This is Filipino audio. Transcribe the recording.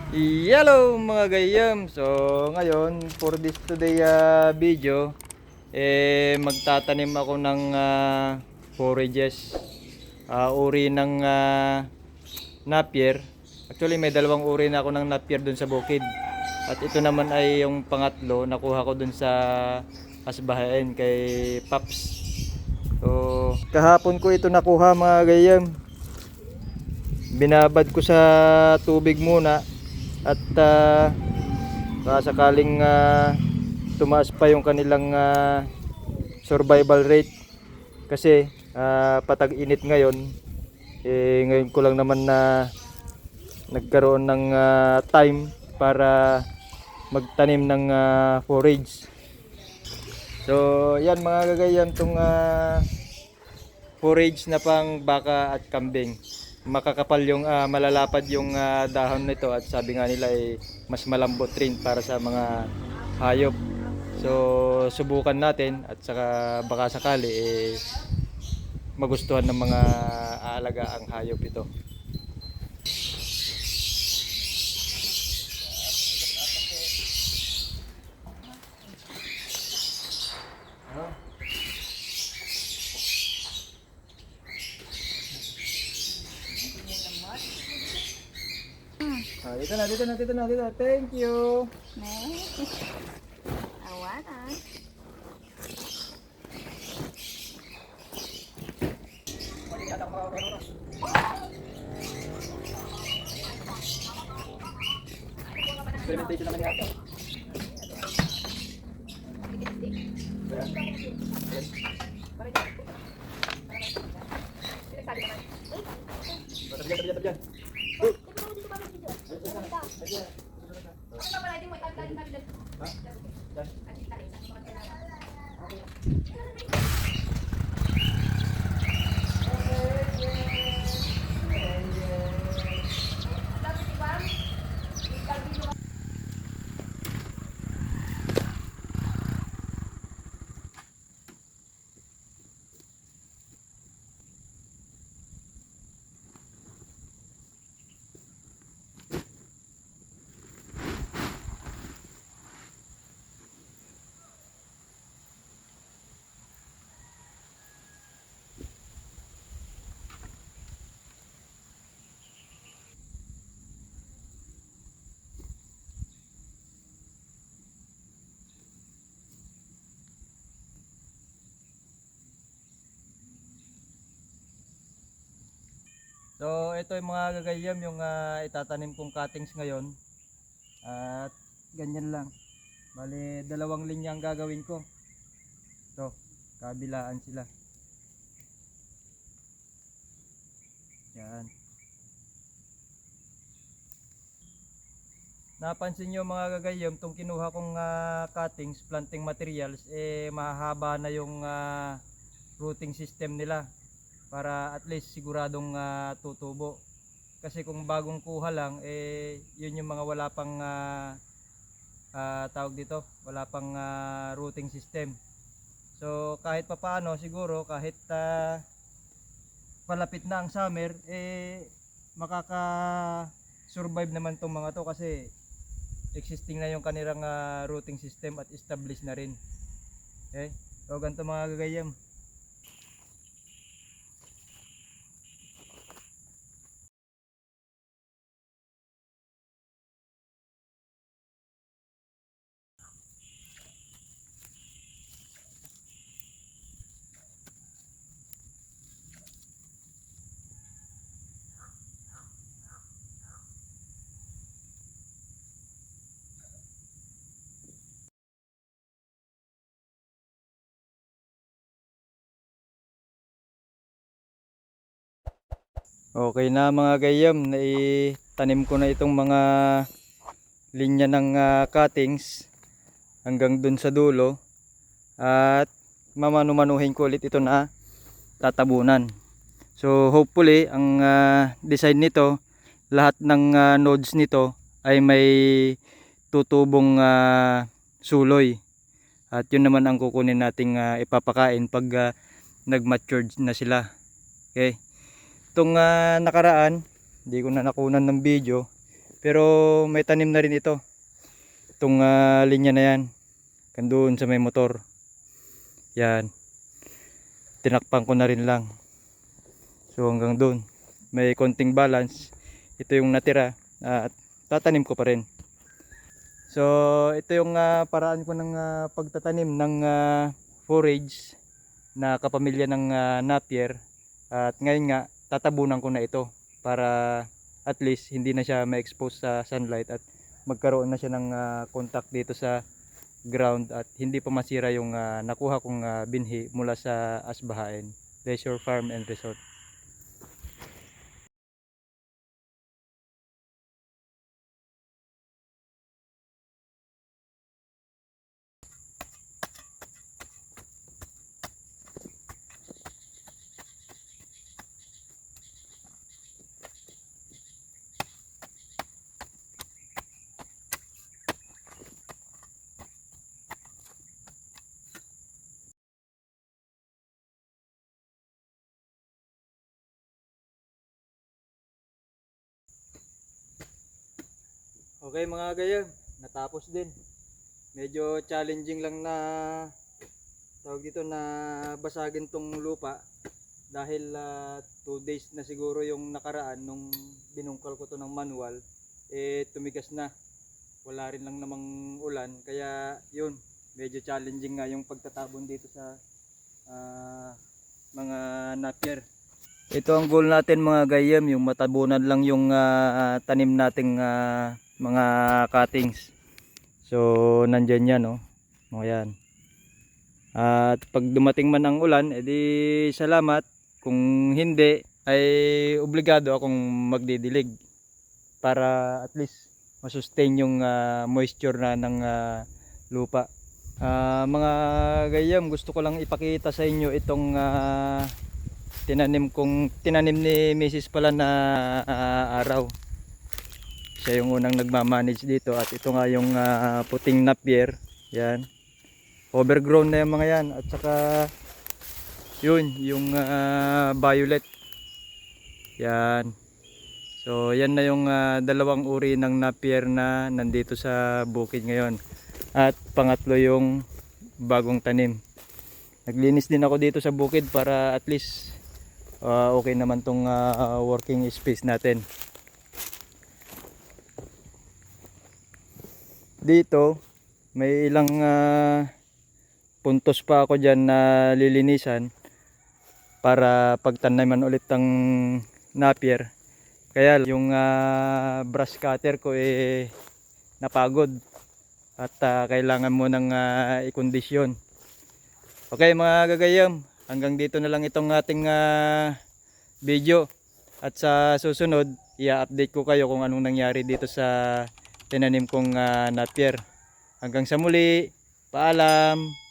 Hello mga gayam. So ngayon for this today video magtatanim ako ng forages, uri ng napier. Actually may dalawang uri na ako ng napier dun sa bukid. At ito naman ay yung pangatlo, nakuha ko dun sa Kasbahain kay Paps. So kahapon ko ito nakuha mga gayam. Binabad ko sa tubig muna at baka sakaling tumaas pa yung kanilang survival rate kasi patag-init ngayon. Ngayon ko lang naman na nagkaroon ng time para magtanim ng forage. So yan mga gagayam, tong forage na pang baka at kambing. Makakapal yung malalapad yung dahon nito at sabi nga nila mas malambot rin para sa mga hayop. So subukan natin at saka baka sakali magustuhan ng mga aalaga ang hayop ito. Dito na. Thank you. Awaran. Experimentation naman yata. Tabi. So ito yung mga gagayam, yung itatanim kong cuttings ngayon. At ganyan lang. Bale, dalawang linya ang gagawin ko. Ito, kabilaan sila. Yan. Napansin nyo mga gagayam, itong kinuha kong cuttings, planting materials, mahahaba na yung rooting system nila. Para at least siguradong tutubo. Kasi kung bagong kuha lang, yun yung mga wala pang tawag dito, wala pang rooting system. So kahit papaano siguro, kahit palapit na ang summer, makaka survive naman tong mga to kasi existing na yung kanilang rooting system at established na rin. Okay? So ganito mga gagayam. Okay na mga gayam, naitanim ko na itong mga linya ng cuttings hanggang dun sa dulo at mamanumanuhin ko ulit ito na tatabunan. So hopefully ang design nito, lahat ng nodes nito ay may tutubong suloy at yun naman ang kukunin nating ipapakain pag nag-matured na sila. Okay. Itong nakaraan, hindi ko na nakunan ng video, Pero may tanim na rin ito. Itong linya na yan. Doon sa may motor. Yan. Tinakpan ko na rin lang. So hanggang doon. May konting balance. Ito yung natira. At tatanim ko pa rin. So ito yung paraan ko ng pagtatanim ng forage na kapamilya ng Napier. At ngayon nga tatabunan ko na ito para at least hindi na siya ma-expose sa sunlight at magkaroon na siya ng contact dito sa ground at hindi pa masira yung nakuha kong binhi mula sa Asbahain Leisure Farm and Resort. Okay mga gayam, natapos din. Medyo challenging lang na tawag dito na basagin tong lupa dahil 2 days na siguro yung nakaraan nung binungkal ko to ng manual, tumigas na. Wala rin lang namang ulan kaya yun, medyo challenging nga yung pagtatabon dito sa mga Napier. Ito ang goal natin mga gayam, yung matabunan lang yung tanim nating mga cuttings. So nandyan yan, oh. O yan. At pag dumating man ang ulan, edi salamat. Kung hindi ay obligado akong magdidilig para at least masustain yung moisture na ng lupa. Mga gayam, gusto ko lang ipakita sa inyo itong tinanim ni Mrs. pala na araw. Siya yung unang nagmamanage dito at ito nga yung puting Napier. Yan. Overgrown na yung mga yan at saka yun yung violet. Yan. So yan na yung dalawang uri ng Napier na nandito sa bukid ngayon. At pangatlo yung bagong tanim. Naglinis din ako dito sa bukid para at least okay naman tong working space natin. Dito may ilang puntos pa ako dyan na lilinisan para pagtaniman ulit ng Napier. Kaya yung brush cutter ko napagod at kailangan mo ng ikondisyon. Okay mga gagayam, hanggang dito na lang itong ating video at sa susunod i-update ko kayo kung anong nangyari dito sa tinanim kong Napier. Hanggang sa muli, paalam!